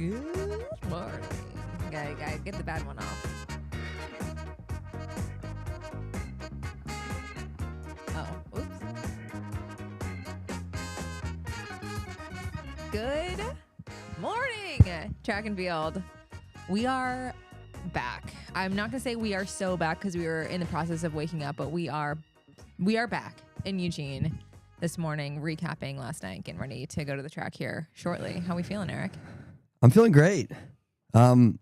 Good morning. Gotta get the bad one off. Oh, oops. Good morning, track and field. We are back. I'm not gonna say we are so back because we were in the process of waking up, but we are back in Eugene this morning, recapping last night, getting ready to go to the track here shortly. How we feeling, Eric? I'm feeling great. Am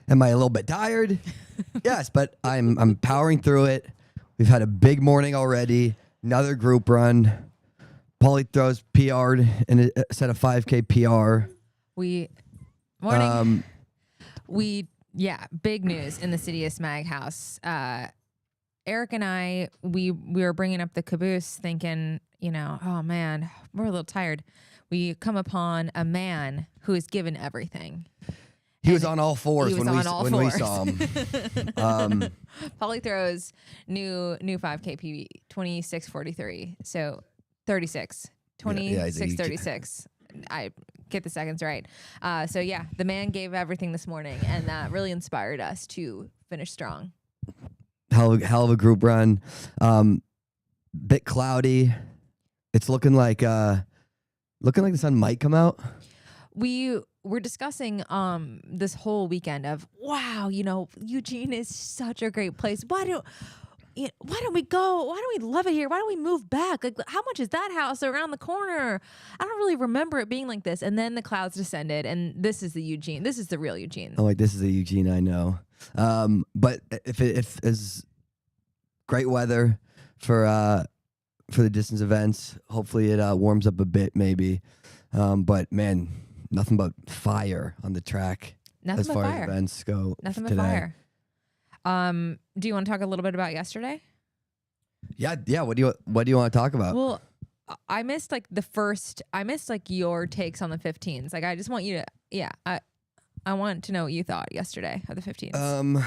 I a little bit tired? Yes, but I'm powering through it. We've had a big morning already. Another group run. Paulie throws PR'd and set a 5K PR. Big news in the CITIUS Mag House. Eric and I, we were bringing up the caboose thinking, oh man, we're a little tired. We come upon a man who is given everything. He was on all fours when we saw him. Paulie throws new 5K PB, 26:43. So 36. 26:36. I get the seconds right. The man gave everything this morning, and that really inspired us to finish strong. Hell of a group run. Bit cloudy. It's looking like the sun might come out. We were discussing this whole weekend of Eugene is such a great place. Why don't we go? Why don't we love it here? Why don't we move back? Like, how much is that house around the corner? I don't really remember it being like this. And then the clouds descended, and this is the Eugene. This is the real Eugene. Oh, this is the Eugene I know. But if it's great weather for the distance events, hopefully it warms up a bit, maybe. But man, nothing but fire on the track. Nothing as but far fire. as events go. Nothing but today. fire. Do you want to talk a little bit about yesterday? Yeah. What do you want to talk about? Well, I missed your takes on the 15s. Like, I just want you to, I want to know what you thought yesterday of the 15s.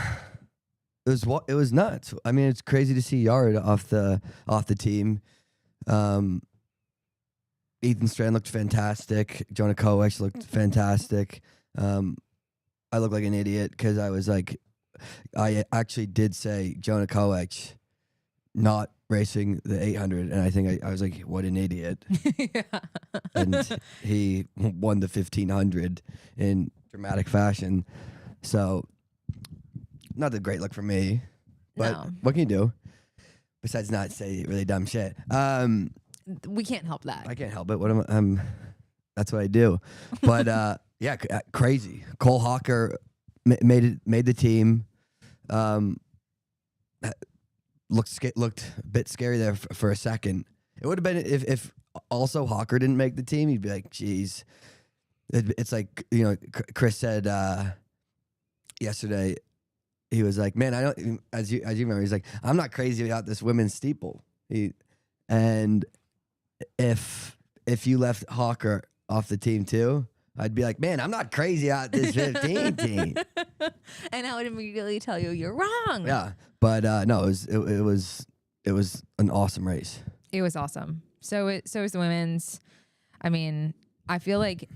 It was nuts. I mean, it's crazy to see Yard off the team. Ethan Strand looked fantastic. Jonah Koech looked fantastic. I looked like an idiot because I actually did say Jonah Koech not racing the 800, and I think I was like, what an idiot. Yeah. And he won the 1500 in dramatic fashion. So not a great look for me, but No. What can you do besides not say really dumb shit? We can't help that. I can't help it. That's what I do. But crazy. Cole Hawker made the team. Looked a bit scary there for a second. It would have been if also Hawker didn't make the team. You'd be like, geez. It's like, Chris said yesterday. He was like, man, I don't. As you remember, he's like, I'm not crazy about this women's steeple. And if you left Hawker off the team too, I'd be like, man, I'm not crazy about this 15 team. And I would immediately tell you you're wrong. Yeah, but no, it was an awesome race. It was awesome. So is the women's. I mean, I feel like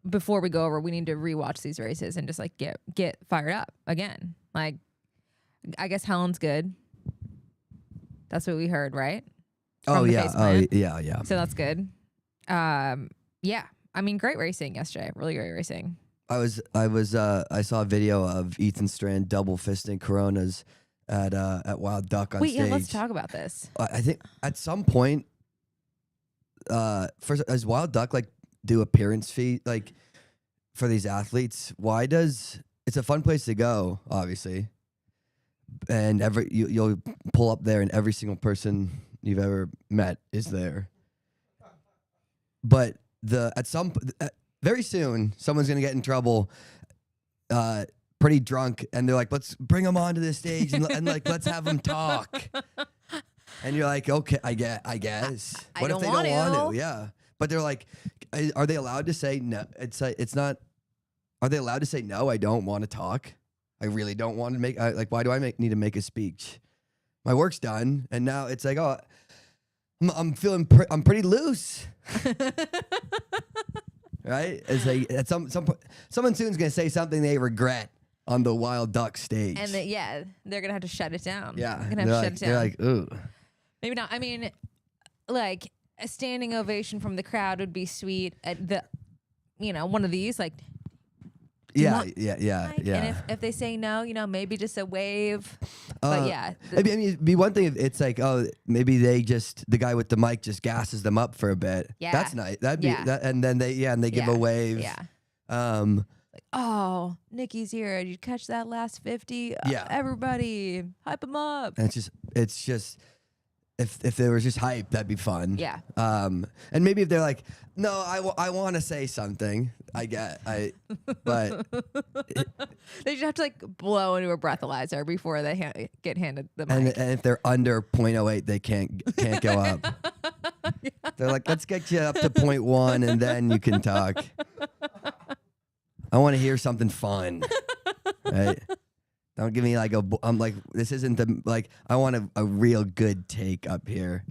before we go over, we need to rewatch these races and just like get fired up again. Like, I guess Helen's good. That's what we heard, right? From yeah. So that's good. Yeah. I mean, great racing yesterday. Really great racing. I saw a video of Ethan Strand double fisting Coronas at Wild Duck on stage. Wait, yeah, let's talk about this. I think at some point, first, as Wild Duck do appearance fee for these athletes? It's a fun place to go, obviously, and you'll pull up there and every single person you've ever met is there. But very soon, someone's gonna get in trouble, pretty drunk, and they're like, "Let's bring them onto the stage and let's have them talk." And you're like, "Okay, I guess." What if they don't want to? Yeah, but they're like, "Are they allowed to say no?" It's not. Are they allowed to say no? I don't want to talk. I really don't want to make. Why do I need to make a speech? My work's done, and now it's like, oh, I'm feeling. I'm pretty loose. right? It's like at someone soon's gonna say something they regret on the wild duck stage. And they're gonna have to shut it down. yeah, They're gonna have to shut it down. they're like, ooh. Maybe not. I mean, like a standing ovation from the crowd would be sweet. At the, one of these, like. Yeah. And if they say no, maybe just a wave. But yeah. I mean, it'd be one thing if it's like, oh, maybe the guy with the mic just gasses them up for a bit. Yeah. That's nice. That'd be that, and then they give a wave. Yeah. Like, oh, Nikki's here. Did you catch that last 50? Yeah. Everybody, hype them up. And it's just if there was just hype, that'd be fun. Yeah. And maybe if they're like, no, I want to say something. But they should have to like blow into a breathalyzer before they get handed the mic. And if they're under 0.08, they can't go up. Yeah. They're like, let's get you up to 0.1 and then you can talk. I want to hear something fun. Right? Don't give me like I'm like, this isn't I want a real good take up here.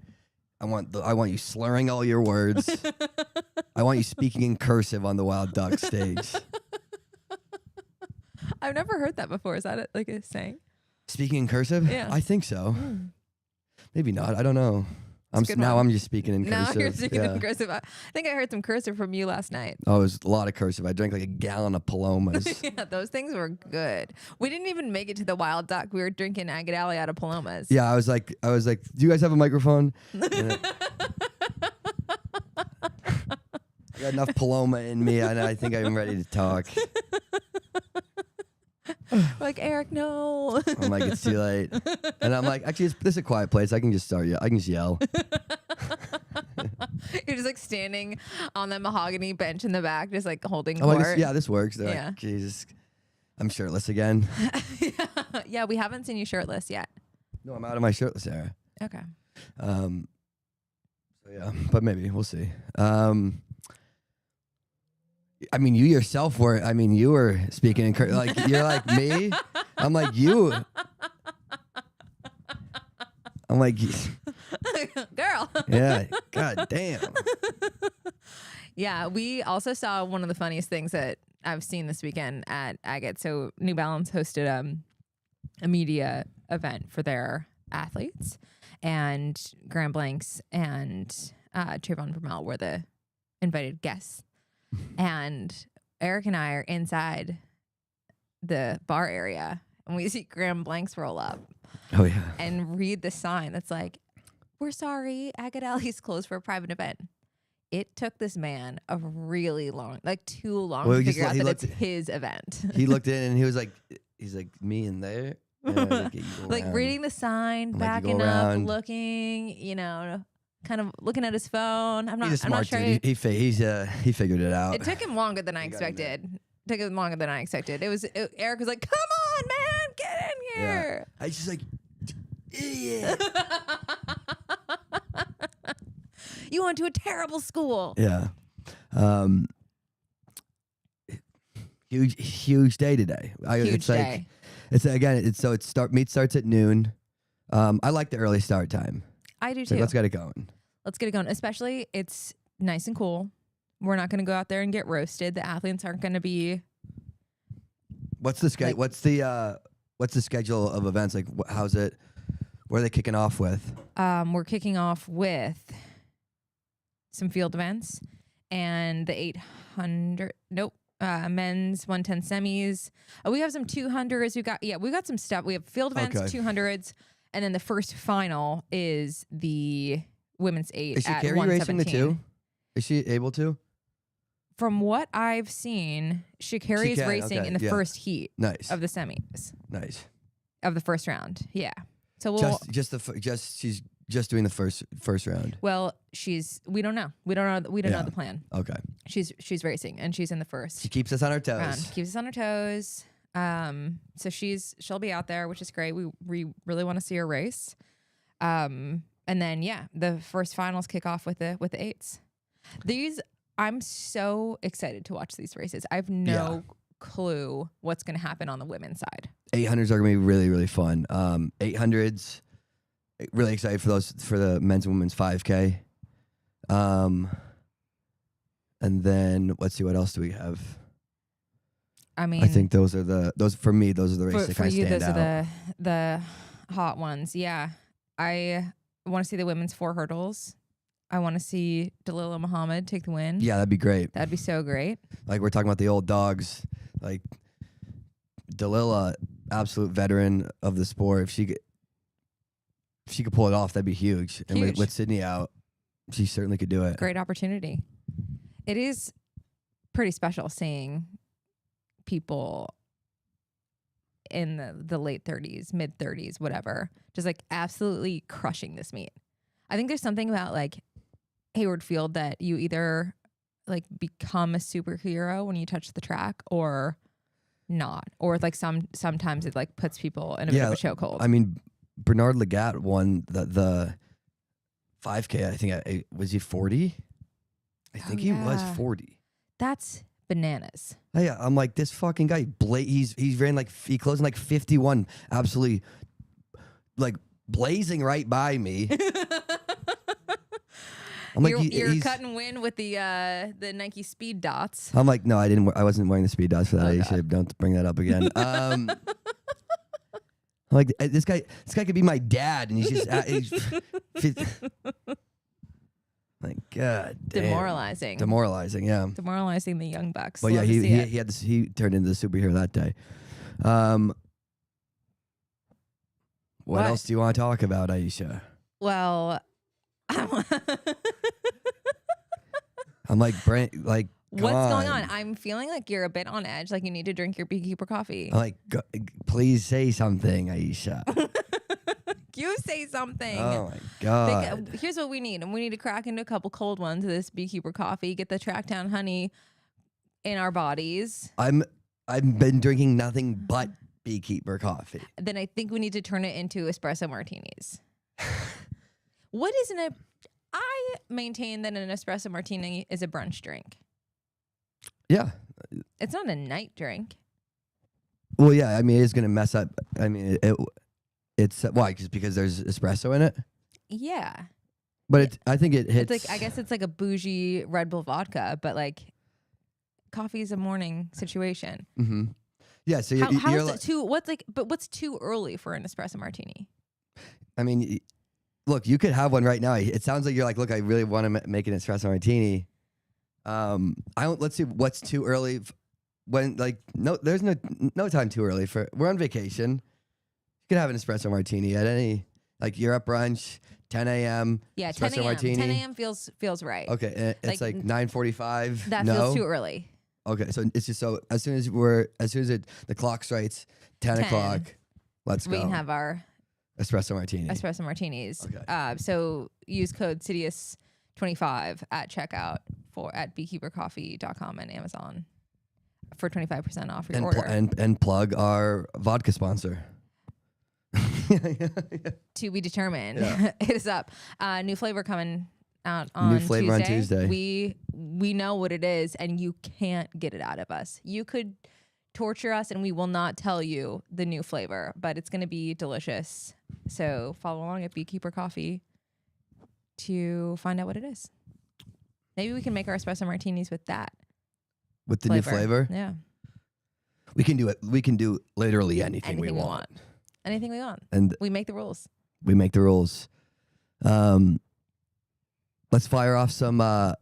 I want you slurring all your words. I want you speaking in cursive on the wild duck stage. I've never heard that before. Is that like a saying? Speaking in cursive? Yeah. I think so. Maybe not. I don't know. I'm just speaking in cursive. No, you're speaking in cursive. I think I heard some cursive from you last night. Oh, it was a lot of cursive. I drank like a gallon of Palomas. Yeah, those things were good. We didn't even make it to the wild duck. We were drinking Agate Alley out of Palomas. Yeah, I was like, do you guys have a microphone? I got enough Paloma in me, and I think I'm ready to talk. Like, Eric, no. I'm like, it's too late. And I'm like, actually, this is a quiet place. I can just yell. You're just like standing on the mahogany bench in the back, just like holding I'm court. like, this works. They're like, Jesus, I'm shirtless again. Yeah, we haven't seen you shirtless yet. No, I'm out of my shirtless era. Okay. So yeah, but maybe we'll see. I mean, you yourself were. I mean, you were speaking in like you're like me. I'm like you. I'm like, girl. Yeah. God damn. Yeah, we also saw one of the funniest things that I've seen this weekend at Agate. So New Balance hosted a media event for their athletes, and Graham Blanks and Trayvon Vermel were the invited guests. And Eric and I are inside the bar area, and we see Graham Blanks roll up. Oh yeah. And read the sign that's like, "We're sorry, Agate Alley's closed for a private event." It took this man a really long, like too long to figure out that it's his event. He looked in and he's like, me in there. Like reading the sign, backing up, looking, kind of looking at his phone. I'm not sure. He figured it out. It took him longer than I expected. It was Eric was like, "Come on, man, get in here." Yeah. I just like, idiot. You went to a terrible school. Yeah. Huge day today. Huge day. Meet starts at noon. I like the early start time. I do too. Let's get it going. Especially it's nice and cool. We're not going to go out there and get roasted. The athletes aren't going to be. What's the schedule? What's the schedule of events? Like, how's it? Where are they kicking off with? We're kicking off with some field events and the 800. Nope. Men's 110 semis. We have some 200s. We got some stuff. We have field events, 200s, and then the first final is the women's 8 at 117. Is she racing the 2? Is she able to? From what I've seen, Sha'Carri is racing in the first heat of the semis. Nice. Of the first round. Yeah. So we'll she's just doing the first round. Well, we don't know. We don't know the plan. Okay. She's racing and she's in the first. She keeps us on our toes. Round. Keeps us on our toes. So she'll be out there, which is great. We really want to see her race. And then the first finals kick off with the 8s. I'm so excited to watch these races. I have no clue what's going to happen on the women's side. 800s are going to be really, really fun. 800s, really excited for the men's and women's 5K. And then let's see, what else do we have? I mean, I think those are the for me. Those are the races that for kind of you, stand those out. are the hot ones. Yeah, I want to see the women's 4 hurdles. I want to see Dalilah Muhammad take the win. Yeah, that'd be great. That'd be so great. Like we're talking about the old dogs, like Dalilah, absolute veteran of the sport. If she could pull it off, that'd be huge. And Huge. with Sydney out, she certainly could do it. Great opportunity. It is pretty special seeing people in the late 30s, mid 30s, whatever, just like absolutely crushing this meet. I think there's something about like Hayward Field that you either like become a superhero when you touch the track or not, or like sometimes it like puts people in a bit of a chokehold. I mean, Bernard Lagat won the 5K. I think was he 40? I think he was 40. That's bananas. Oh, yeah, I'm like, this fucking guy. He ran like he closed in like 51, absolutely like blazing right by me. I'm like, you're cutting wind with the Nike Speed Dots. I'm like, no, I wasn't wearing the Speed Dots for that. Aisha, don't bring that up again. I'm like, this guy could be my dad, and he's just like, God damn. Demoralizing, yeah. Demoralizing the young bucks. But yeah, he turned into the superhero that day. What else do you want to talk about, Aisha? Well, I'm like, what's going on? I'm feeling like you're a bit on edge, like you need to drink your Beekeeper coffee. I'm like, please say something, Aisha. You say something. Oh my God. Here's what we need. And we need to crack into a couple cold ones of this Beekeeper coffee, get the Trackdown honey in our bodies. I've been drinking nothing but Beekeeper coffee. Then I think we need to turn it into espresso martinis. What is I maintain that an espresso martini is a brunch drink. Yeah. It's not a night drink. Well, yeah, I mean, it's going to mess up. I mean, it's why? Because there's espresso in it? Yeah. But I think it hits. It's like, I guess it's like a bougie Red Bull vodka, but like coffee is a morning situation. Mm-hmm. Yeah. So you're what's too early for an espresso martini? I mean, look, you could have one right now. It sounds like you're like, look, I really want to make an espresso martini. Let's see what's too early. When there's no time too early we're on vacation. You could have an espresso martini at any, like you're at brunch, 10 a.m. Yeah, espresso 10 a.m. martini. 10 a.m. feels right. Okay, it's like 9:45. That feels too early. Okay, so it's just so as soon as the clock strikes 10 o'clock, let's go. We can have our espresso martinis. Okay. So use code CITIUS25 at checkout at beekeepercoffee.com and Amazon for 25% off your order. And plug our vodka sponsor. To be determined. Yeah. Hit us up. New flavor coming out on Tuesday. We know what it is, and you can't get it out of us. You could torture us, and we will not tell you the new flavor, but it's going to be delicious. So follow along at Beekeeper Coffee to find out what it is. Maybe we can make our espresso martinis with that. With the new flavor? Yeah. We can do it. We can do literally anything we want. Anything we want. And we make the rules. We make the rules. Let's fire off some let's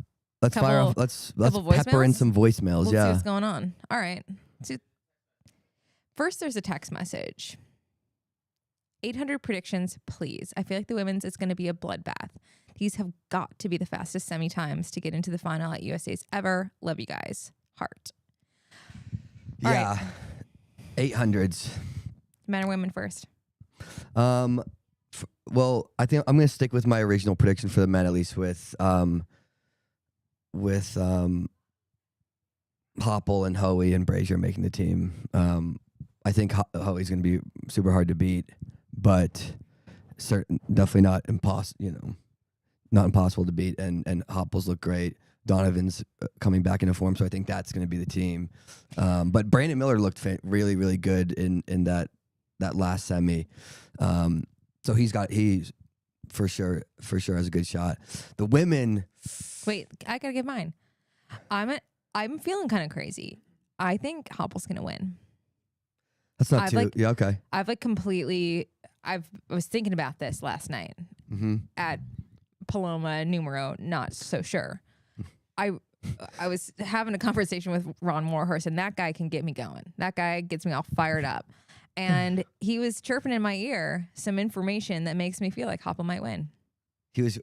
pepper in some voicemails. We'll yeah. see what's going on. All right. First there's a text message. 800 predictions, please. I feel like the women's is going to be a bloodbath. These have got to be the fastest semi times to get into the final at USA's ever. Love you guys. Heart. All yeah. right. 800s. Men or women first? Well, I think I'm going to stick with my original prediction for the men, at least with Hoppel and Hoey and Brazier making the team. I think Hoey's going to be super hard to beat, but definitely not impossible to beat. And Hoppel's look great. Donovan's coming back into form, so I think that's going to be the team. But Brandon Miller looked really, really good in that last semi. So he's for sure has a good shot. The women. Wait, I gotta give mine. I'm feeling kind of crazy. I think Hoppel's gonna win. That's not too. Yeah. Okay. I've like completely. I was thinking about this last night at Paloma Numero. Not so sure. I was having a conversation with Ron Warhurst, and that guy can get me going. That guy gets me all fired up. And he was chirping in my ear some information that makes me feel like Hoppel might win. He's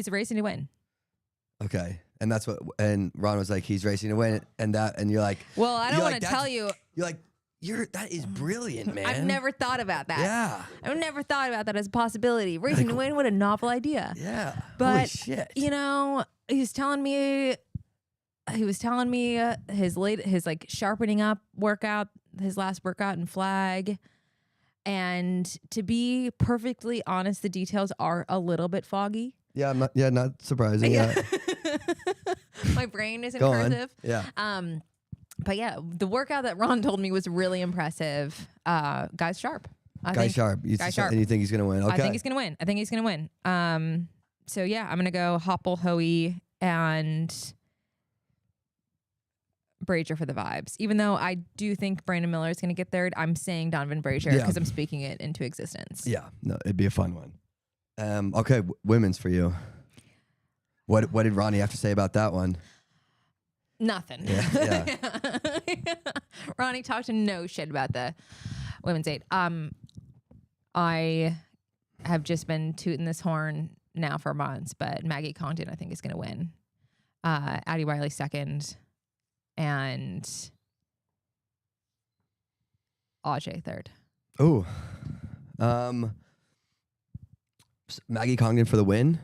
racing to win. Okay. And that's what, and Ron was like, he's racing to win, and you're like, well, I don't want to tell you. You're like, that is brilliant, man. I've never thought about that. Yeah. I've never thought about that as a possibility. Racing to win, what a novel idea. Yeah. But, holy shit. You know, he was telling me his like sharpening up workout, his last workout in Flag. And to be perfectly honest, the details are a little bit foggy. Yeah, not surprising. Yeah. My brain isn't cursive. Yeah. But yeah, the workout that Ron told me was really impressive. Guy's sharp. Guy's sharp. And you think he's gonna win? Okay. I think he's gonna win. So yeah, I'm gonna go Hoppel, Hoey, and Brazier for the vibes. Even though I do think Brandon Miller is gonna get third, I'm saying Donovan Brazier because I'm speaking it into existence. Yeah. No, it'd be a fun one. Okay, women's for you. What did Ronnie have to say about that one? Nothing. Yeah. Ronnie talked no shit about the women's 8. I have just been tooting this horn now for months, but Maggie Condon I think is going to win. Addie Wiley second, and Agate third. Oh, Maggie Condon for the win.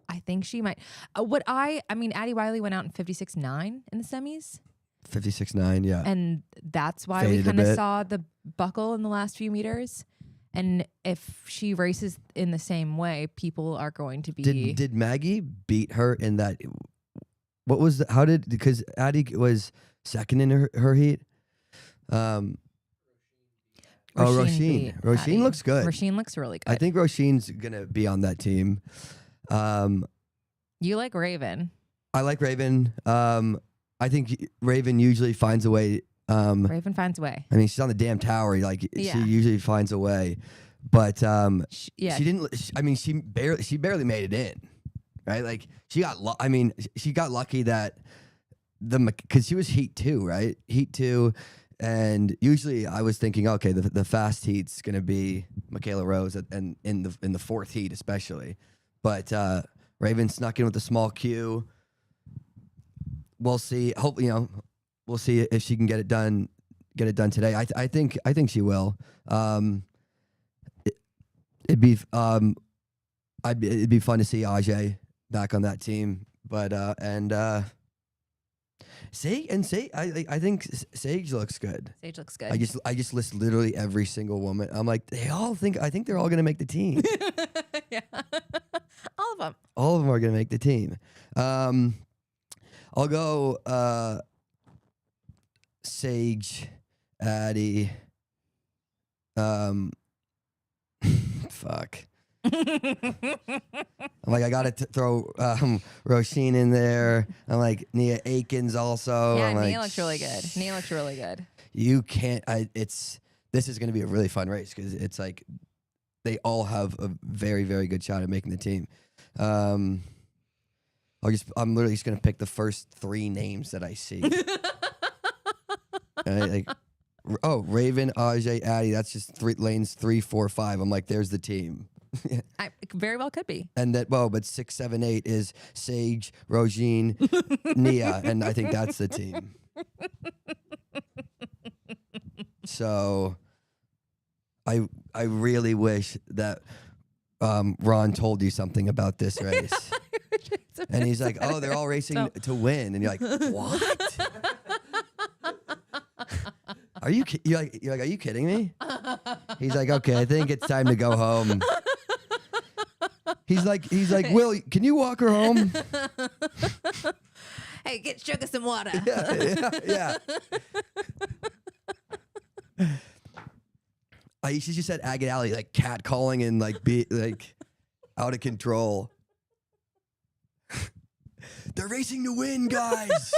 I think she might. Addie Wiley went out in 56.9 in the semis. 56.9, yeah. And that's why Faded we kind of saw the buckle in the last few meters. And if she races in the same way, people are going to be. Did Maggie beat her in that? What was because Addie was second in her heat. Roisin looks good. Roisin looks really good. I think Roisin's gonna be on that team. You like Raven? I like Raven. I think Raven usually finds a way. Raven finds a way. I mean, she's on the damn tower. She usually finds a way. But she didn't. She barely made it in, right? Like she got. She got lucky that because she was heat 2, right? Heat 2. And usually I was thinking, okay, the fast heat's gonna be Michaela Rose, and in the fourth heat especially, but Raven snuck in with a small Q. We'll see. We'll see if she can get it done today. I think she will. It'd be fun to see Agate back on that team, but I think Sage looks good. Sage looks good. I just list literally every single woman. I'm like, I think they're all gonna make the team. Yeah. All of them. All of them are gonna make the team. I'll go Sage, Addie. Fuck. I'm like, I gotta throw Roisin in there. I'm like, Nia Aikens also. Yeah, Nia looks really good. Nia looks really good. You can't. This is gonna be a really fun race because it's like they all have a very, very good shot at making the team. I'm literally just gonna pick the first 3 names that I see. Raven, Agate, Addie. That's just 3 lanes, 3, 4, 5. I'm like, there's the team. It very well could be. And but 6, 7, 8 is Sage, Roisin, Nia, and I think that's the team. So, I really wish that Ron told you something about this race. And he's like, "Oh, they're all racing to win," and you're like, "What?" Are you are you kidding me? He's like, "Okay, I think it's time to go home." He's like, "Will, can you walk her home?" Hey, get Sugar some water. Yeah. Aisha just said Agate Alley, like catcalling and be out of control. They're racing to win, guys.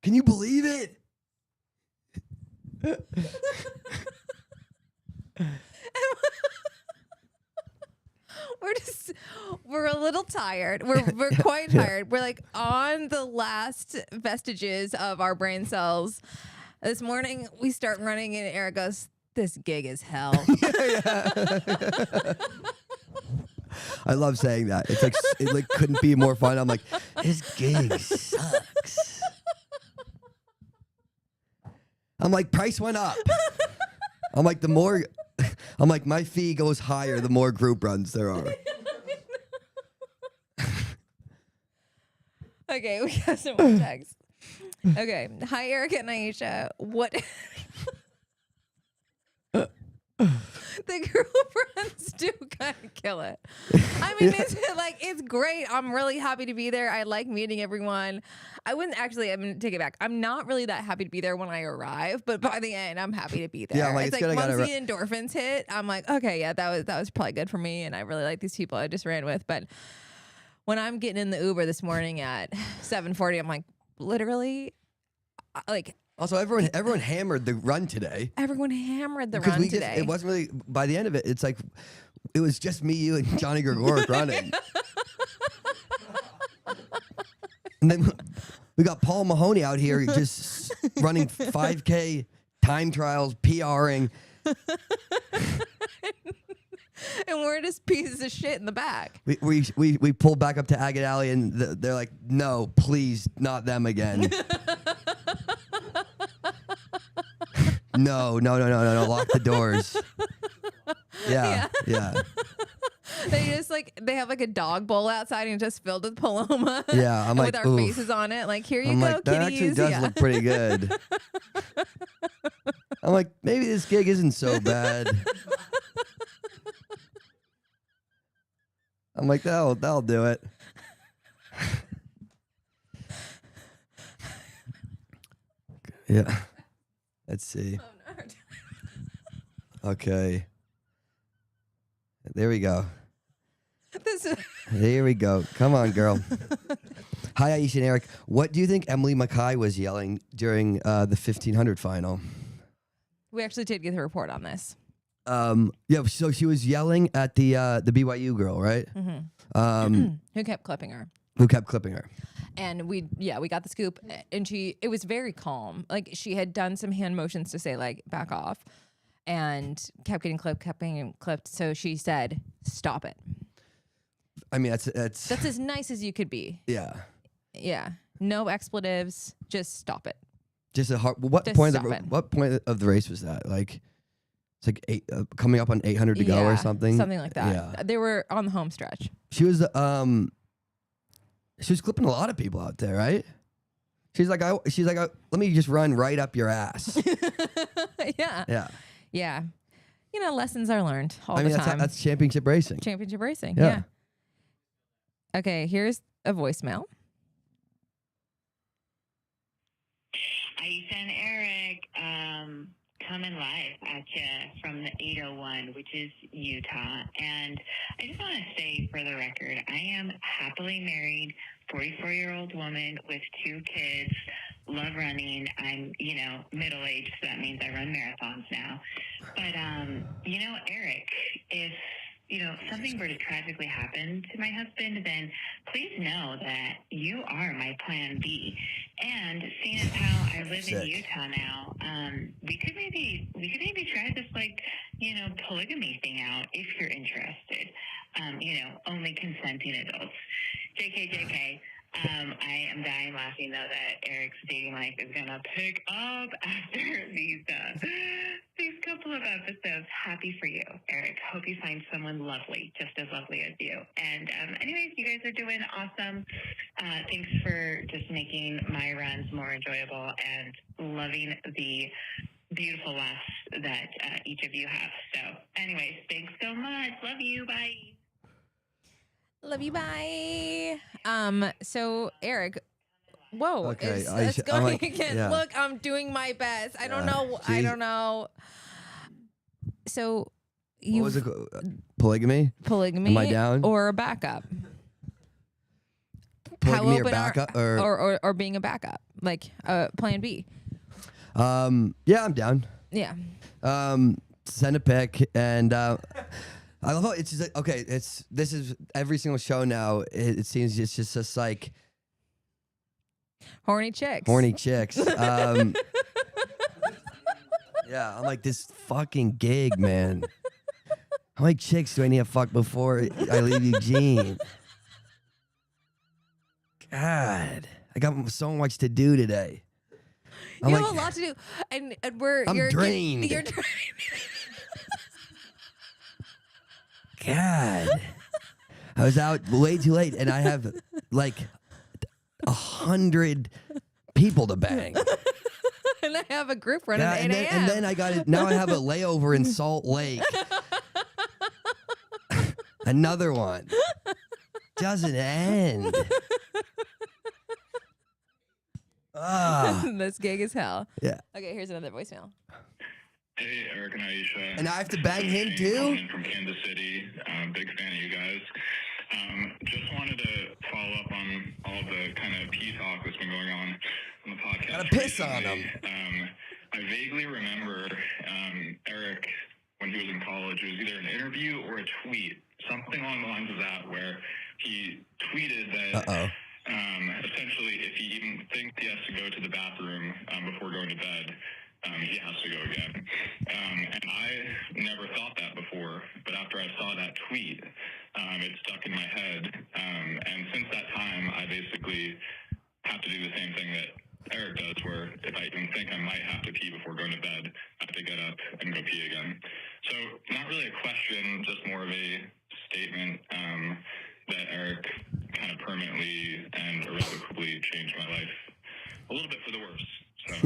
Can you believe it? We're a little tired. We're quite tired. We're like on the last vestiges of our brain cells. This morning we start running and Eric goes, "This gig is hell." I love saying that. It's like it like couldn't be more fun. I'm like, this gig sucks. I'm like, price went up. I'm like, my fee goes higher the more group runs there are. Okay, we got some more texts. Okay. Hi, Eric and Aisha. What? The girlfriends do kind of kill it. I mean, it's great. I'm really happy to be there. I like meeting everyone. I'm going to take it back. I'm not really that happy to be there when I arrive, but by the end, I'm happy to be there. Yeah, I'm like, it's like once the endorphins hit, I'm like, okay, yeah, that was probably good for me, and I really like these people I just ran with. But when I'm getting in the Uber this morning at 7:40, I'm like, literally, like. Also, everyone hammered the run today. Everyone hammered the run today. It wasn't really, by the end of it, it's like, it was just me, you, and Johnny Gregoric running. And then we got Paul Mahoney out here just running 5K time trials, PRing. And we're just pieces of shit in the back. We pulled back up to Agate Alley, and they're like, no, please, not them again. No, lock the doors. Yeah. They have like a dog bowl outside and just filled with Paloma. Yeah, I'm with like, our oof. faces on it. Like, here you I'm go, like, that kitties. actually does look pretty good. I'm like, maybe this gig isn't so bad. I'm like, that'll do it. Yeah. Let's see. Oh, no. Okay. There we go. This Here we go. Come on, girl. Hi, Aisha and Eric. What do you think Emily Mackay was yelling during the 1500 final? We actually did get the report on this. Yeah, so she was yelling at the BYU girl, right? Mm-hmm. Who kept clipping her. And we got the scoop, and it was very calm. Like, she had done some hand motions to say, like, back off, and kept getting clipped. So she said, "Stop it." I mean, that's as nice as you could be. Yeah. Yeah. No expletives. Just stop it. Just a hard. What point of the race was that? Like, it's like coming up on 800 to go or something. Something like that. Yeah. They were on the home stretch. She was clipping a lot of people out there, right? She's like, let me just run right up your ass. Yeah. Yeah. Yeah. You know, lessons are learned all the time. That's championship racing. Championship racing. Yeah. Yeah. Okay, here's a voicemail. Aisha and Eric, coming live at you from the 801, which is Utah. And I just want to say, for the record, I am happily married, 44-year-old woman with 2 kids, love running. I'm, middle-aged, so that means I run marathons now. But, Eric, if something were to tragically happen to my husband, then please know that you are my plan B. And seeing as how I live in Utah now, we could maybe try this polygamy thing out if you're interested. Only consenting adults. JK. I am dying laughing though that Eric's dating life is gonna pick up after these couple of episodes. Happy for you, Eric. Hope you find someone lovely, just as lovely as you. And anyways, you guys are doing awesome. Thanks for just making my runs more enjoyable and loving the beautiful laughs that each of you have. So anyways, thanks so much. Love you. Bye. Love you. Bye. So Eric, whoa, Okay, it's going again. Yeah. Look, I'm doing my best. I don't know. Jeez. I don't know. So What was it? Polygamy? Polygamy? Am I down? Or a backup? like we'll me or open backup or being a backup, like plan B. Yeah, I'm down. Yeah. Send a pic, and I love how it's just like, okay. This is every single show now. It seems it's just like Horny chicks. horny chicks. Yeah, I'm like this fucking gig, man. How many chicks do I need to fuck before I leave Eugene? God, I got so much to do today. You have a lot to do, and I'm drained. You're drained. God, I was out way too late, and I have like 100 people to bang. And I have a group run at 8 and a.m. then I got it. Now I have a layover in Salt Lake. Another one doesn't end. This gig is hell. Yeah. Okay, here's another voicemail. Hey, Eric and Aisha. And I have to bang him too? Calling in from Kansas City. Big fan of you guys. Just wanted to follow up on all the kind of pee talk that's been going on the podcast. Gotta piss on recently. him. I vaguely remember Eric, when he was in college, it was either an interview or a tweet, something along the lines of that, where he tweeted that essentially if he even thinks he has to go to the bathroom before going to bed, he has to go again. And I never thought that before, but after I saw that tweet, it stuck in my head. And since that time, I basically have to do the same thing that Eric does, where if I even think I might have to pee before going to bed, I have to get up and go pee again. So not really a question, just more of a statement that Eric kind of permanently and irrevocably changed my life a little bit for the worse. So, so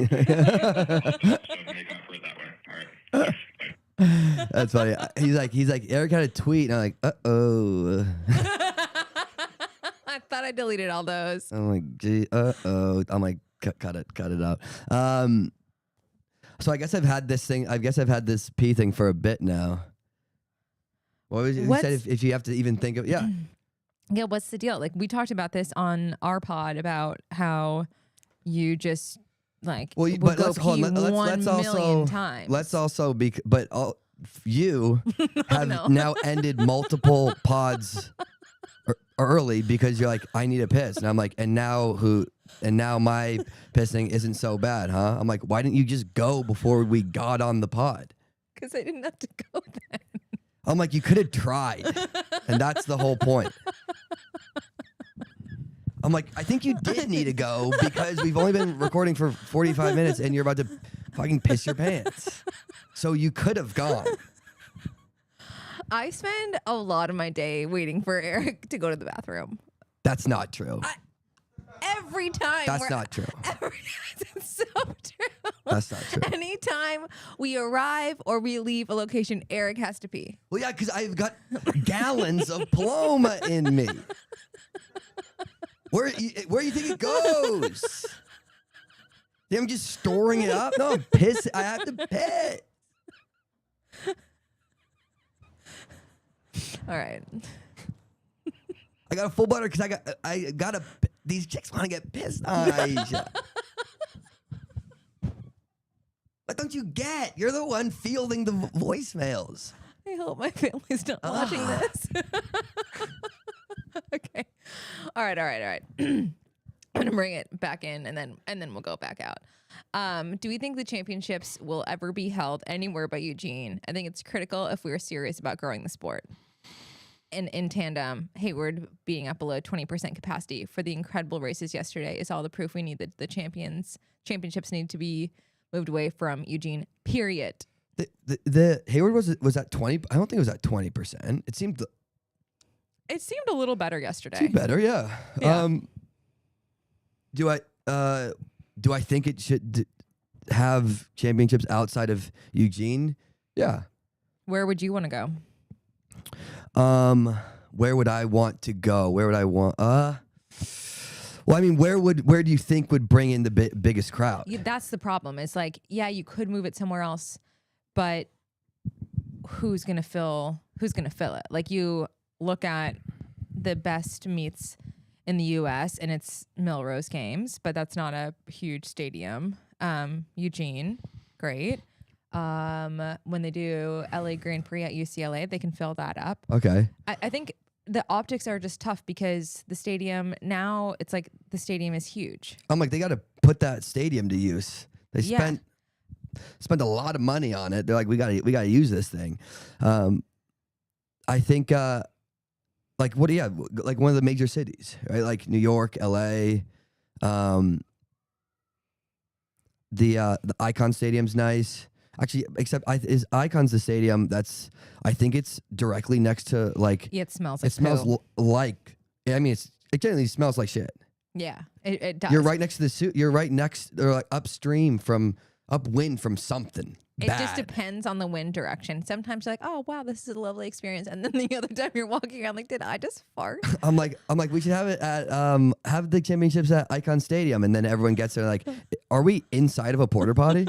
make up for it that way. All right. Bye. That's funny. He's like, Eric had a tweet, and I'm like, uh-oh. I thought I deleted all those. I'm like, gee, uh-oh. I'm like, cut it out. So I guess I've had this pee thing for a bit now. What was it? You said if you have to even think of, yeah. Yeah, what's the deal? Like, we talked about this on our pod about how you just like Well, would but go let's hold on. pee Let's 1 also million times. let's also be. But you have No. now ended multiple pods early because you're like, I need a piss, and I'm like, and now my pissing isn't so bad, huh? I'm like, why didn't you just go before we got on the pod? Because I didn't have to go then. I'm like, you could have tried, and that's the whole point. I'm like, I think you did need to go because we've only been recording for 45 minutes and you're about to fucking piss your pants. So you could have gone. I spend a lot of my day waiting for Eric to go to the bathroom. That's not true. Every time. That's not true. It's so true. That's not true. Anytime we arrive or we leave a location, Eric has to pee. Well, yeah, because I've got gallons of Paloma in me. Where you think it goes? I'm just storing it up? No, I'm pissing. I have to piss. All right. I got a full butter because I got a. These chicks want to get pissed on Aisha. What don't you get? You're the one fielding the voicemails. I hope my family's not watching this. Okay. All right. I'm gonna bring it back in and then we'll go back out. Do we think the championships will ever be held anywhere but Eugene? I think it's critical if we are serious about growing the sport. And in tandem, Hayward being up below 20% capacity for the incredible races yesterday is all the proof we need that the championships need to be moved away from Eugene, period. The Hayward was at 20. I don't think it was at 20%. It seemed a little better yesterday. seemed better, yeah. Do I think it should have championships outside of Eugene? Yeah. Where would you want to go? Where would I want to go? Where would I want? Well, I mean, where do you think would bring in the biggest crowd? That's the problem. It's like, yeah, you could move it somewhere else, but who's gonna fill it? Like, you look at the best meets in the U.S. and it's Melrose Games, but that's not a huge stadium. Eugene, great. When they do LA Grand Prix at UCLA, they can fill that up. Okay. I think the optics are just tough because the stadium now, it's like the stadium is huge. I'm like, they got to put that stadium to use. They Yeah. spent a lot of money on it. They're like, we got to use this thing. I think like like one of the major cities, right? Like New York, LA. The Icon Stadium's nice. Actually, except is Icon's the stadium that's, I think it's directly next to like. Yeah, it smells like it smells poo. like. I mean, it generally smells like shit. Yeah, it does. You're right next to the suit. You're right next, or like upwind from something. It just depends on the wind direction. Sometimes you're like, oh wow, this is a lovely experience, and then the other time you're walking around like, did I just fart? I'm like, we should have it at have the championships at Icon Stadium, and then everyone gets there like, are we inside of a porta potty?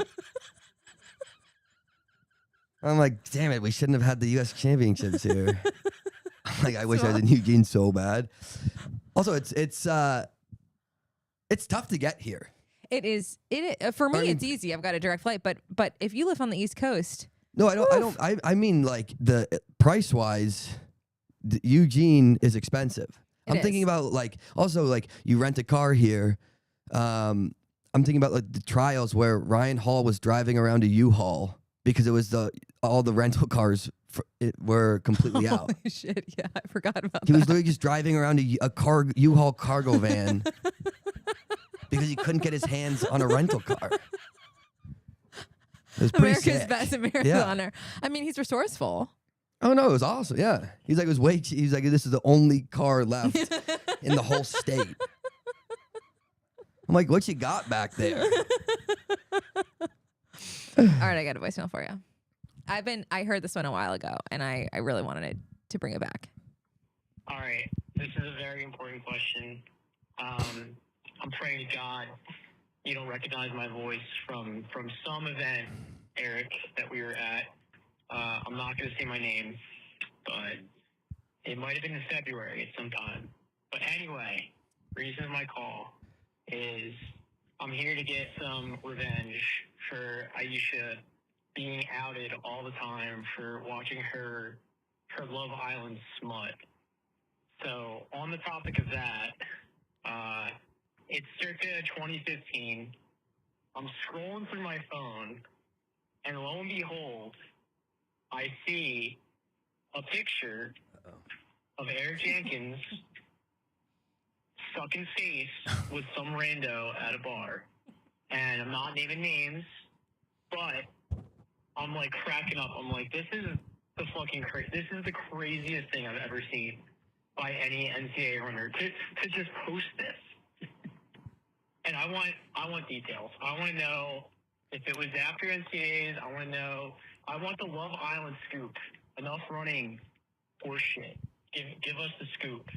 I'm like, damn it, we shouldn't have had the U.S. championships here. I'm like, I wish I was in Eugene so bad. Also, it's tough to get here. It is. For me, it's easy. I've got a direct flight, but if you live on the East Coast, no, I don't. I mean, like the price wise, Eugene is expensive. I'm thinking about like also like you rent a car here. I'm thinking about like the trials where Ryan Hall was driving around a U-Haul because it was all the rental cars were completely out. Holy shit! Yeah, I forgot about that. He was literally just driving around a U-Haul cargo van. Because he couldn't get his hands on a rental car. It was pretty America's sick. best marathoner. I mean, he's resourceful. Oh no, it was awesome. Yeah, he's like, it was way. He's like, this is the only car left in the whole state. I'm like, what you got back there? All right, I got a voicemail for you. I heard this one a while ago, and I really wanted to bring it back. All right, this is a very important question. I'm praying to God you don't recognize my voice from some event, Eric, that we were at. I'm not going to say my name, but it might have been in February at some time. But anyway, reason of my call is I'm here to get some revenge for Aisha being outed all the time for watching her Love Island smut. So on the topic of that, it's circa 2015. I'm scrolling through my phone, and lo and behold, I see a picture of Eric Jenkins sucking face with some rando at a bar. And I'm not naming names, but I'm like cracking up. I'm like, this is the craziest thing I've ever seen by any NCAA runner to just post this. And I want details. I want to know if it was after NCAAs. I want to know. I want the Love Island scoop. Enough running horseshit. Give us the scoop.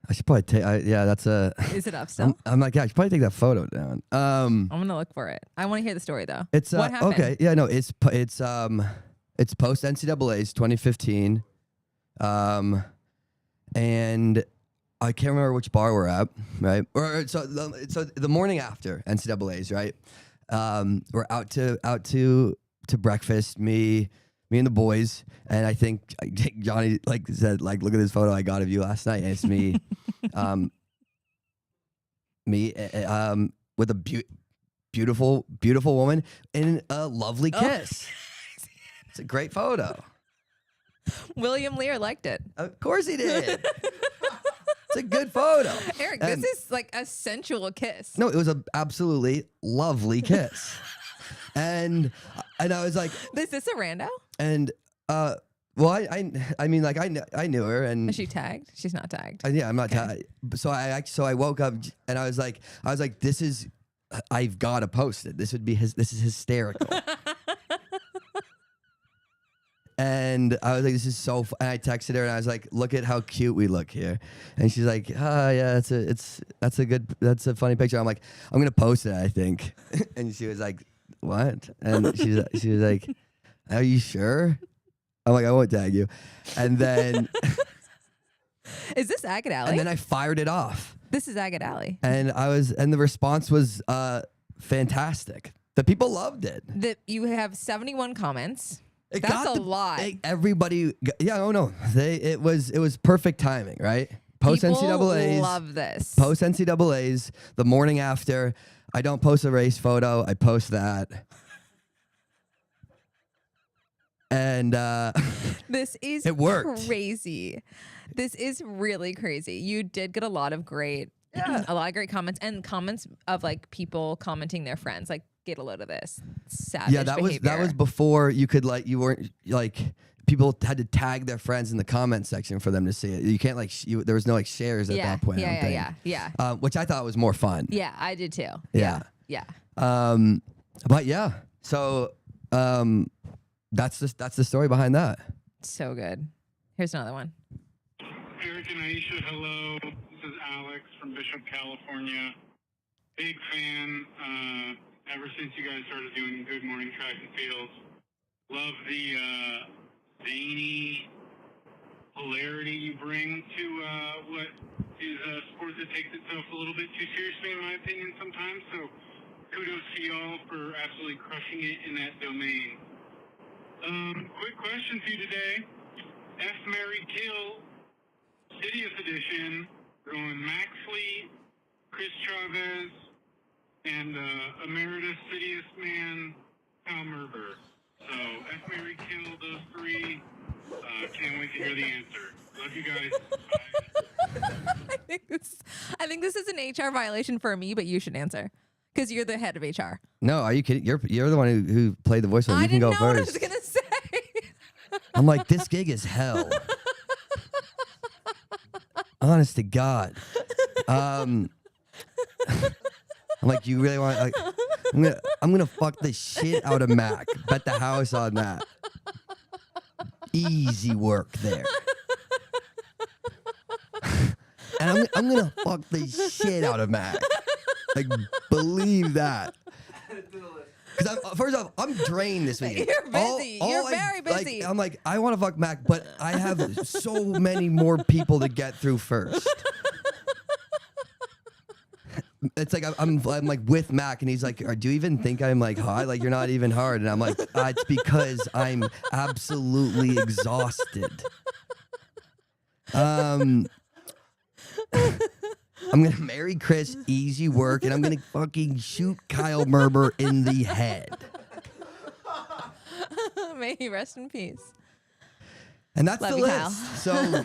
I should probably take. Yeah, that's a. Is it up still? I'm like, yeah, I should probably take that photo down. I'm gonna look for it. I want to hear the story though. It's what happened? Okay. Yeah, no, it's post NCAA's 2015, and I can't remember which bar we're at, right? So the morning after NCAA's, right? We're out to breakfast, me and the boys, and I think Johnny like said, like, look at this photo I got of you last night, and it's me, with a beautiful woman and a lovely kiss. It's a great photo. William Lear liked it. Of course he did. It's a good photo. Eric, this is like a sensual kiss. No, it was an absolutely lovely kiss. and I was like, Is this a rando? And well, I mean, like I knew her, and Is she tagged? She's not tagged. Yeah, I'm not tagged. So I woke up and I was like, this is, I've got to post it. This is hysterical. And I was like, this is so and I texted her and I was like, look at how cute we look here. And she's like, yeah, that's a funny picture. I'm like, I'm gonna post it, I think. And she was like, what? And she was like, are you sure? I'm like, I won't tag you. And then Is this Agate Alley? And then I fired it off. This is Agate Alley. And the response was fantastic. The people loved it. You have 71 comments. It That's a lot. Everybody, it was perfect timing, right? Post People NCAAs, love this. Post NCAAs, the morning after. I don't post a race photo. I post that. And this is it worked. Crazy. This is really crazy. You did get a lot of great comments and comments of like people commenting their friends. Like, get a load of this. Savage behavior. That was before you could you weren't like people had to tag their friends in the comment section for them to see it. You can't there was no like shares at that point. Yeah. Which I thought was more fun. Yeah, I did too. Yeah. But yeah, so that's the story behind that. So good. Here's another one. Eric and Aisha, hello. This is Alex from Bishop, California. Big fan. Ever since you guys started doing Good Morning Track and Fields. Love the zany hilarity you bring to what is a sport that takes itself a little bit too seriously, in my opinion, sometimes. So kudos to y'all for absolutely crushing it in that domain. Quick question for you today. F, Marry, Kill, CITIUS edition, going Maxley, Chris Chavez, and emeritus CITIUS man, Kyle Merber. So, F, Marry, Kill, those three. Can't wait to hear the answer. Love you guys. Bye. I think this is an HR violation for me, but you should answer because you're the head of HR. No, are you kidding? You're the one who played the voiceover. You can go I didn't know what I first. was gonna say. I'm like, this gig is hell. Honest to God. I'm like, you really want? Like, I'm gonna fuck the shit out of Mac. Bet the house on that. Easy work there. And I'm gonna fuck the shit out of Mac. Like, believe that. Because first off, I'm drained this weekend. You're busy. You're very busy. I'm like, I want to fuck Mac, but I have so many more people to get through first. It's like I'm like with Mac, and he's like, "Do you even think I'm like hot? Like you're not even hard." And I'm like, "It's because I'm absolutely exhausted." I'm gonna marry Chris, easy work, and I'm gonna fucking shoot Kyle Merber in the head. May he rest in peace. And that's Love the you, list. Kyle. So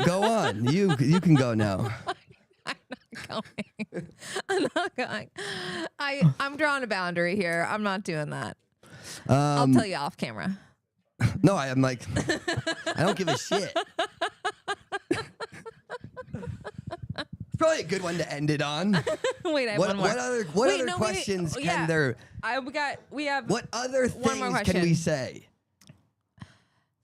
go on. You can go now. I'm not going. I'm drawing a boundary here. I'm not doing that. I'll tell you off camera. No, I'm like, I don't give a shit. Probably a good one to end it on. Wait, I have one more. What other questions can there? We have. What other one more things can we say?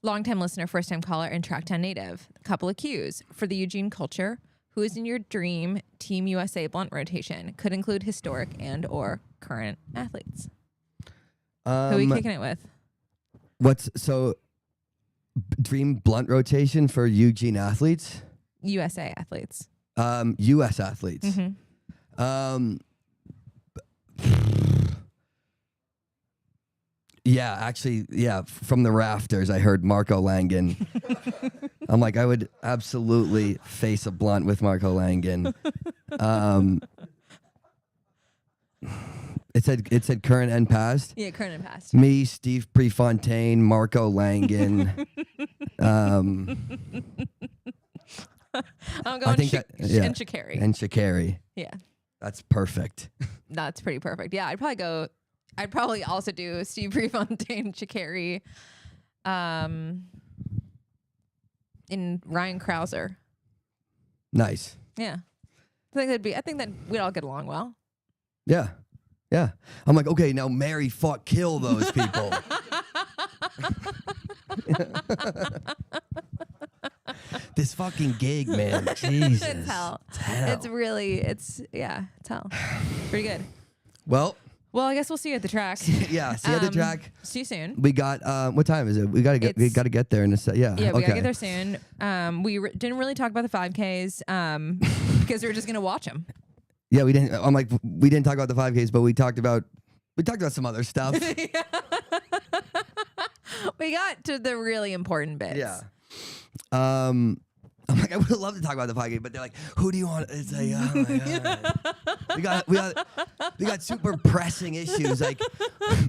Long-time listener, first-time caller, and Tracktown native. A couple of cues for the Eugene culture. Who is in your dream Team USA blunt rotation? Could include historic and or current athletes. Who are you kicking it with? Dream blunt rotation for Eugene athletes? USA athletes. U.S. athletes. Mm-hmm. Yeah, actually, from the rafters, I heard Marco Langen. I'm like, I would absolutely face a blunt with Marco Langen. It said current and past. Yeah, current and past. Me, Steve Prefontaine, Marco Langen. I'm going and Sha'Carri. And Sha'Carri. Yeah. That's perfect. That's pretty perfect. Yeah, I'd probably also do Steve Prefontaine, Sha'Carri, in Ryan Krauser. Nice. Yeah. I think that we'd all get along well. Yeah. Yeah. I'm like, okay, now marry, fuck, kill those people. This fucking gig, man. Jesus. It's hell. It's hell. It's hell. Pretty good. Well, Well, I guess we'll see you at the track. Yeah, see you at the track. See you soon. We got what time is it? We gotta get there in a set. Yeah. Yeah, we okay. gotta get there soon. We didn't really talk about the 5Ks because we were just gonna watch them. Yeah, we didn't. I'm like, we didn't talk about the 5Ks, but we talked about some other stuff. We got to the really important bits. Yeah. I'm like, I would love to talk about the 5K, but they're like, who do you want? It's like, oh my God. we got super pressing issues like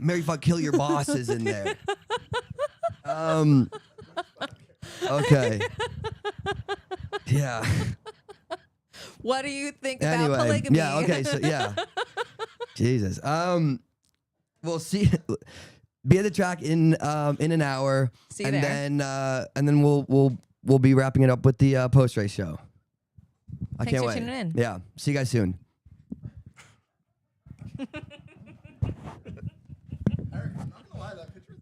Mary fuck kill your bosses in there. Okay. Yeah. What do you think Anyway, about polygamy? yeah, okay, so yeah. Jesus. We'll see. Be at the track in an hour. See you and there. then we'll be wrapping it up with the post race show. I Thanks can't for wait. tuning in. Yeah. See you guys soon. Eric, I'm not gonna lie, that picture.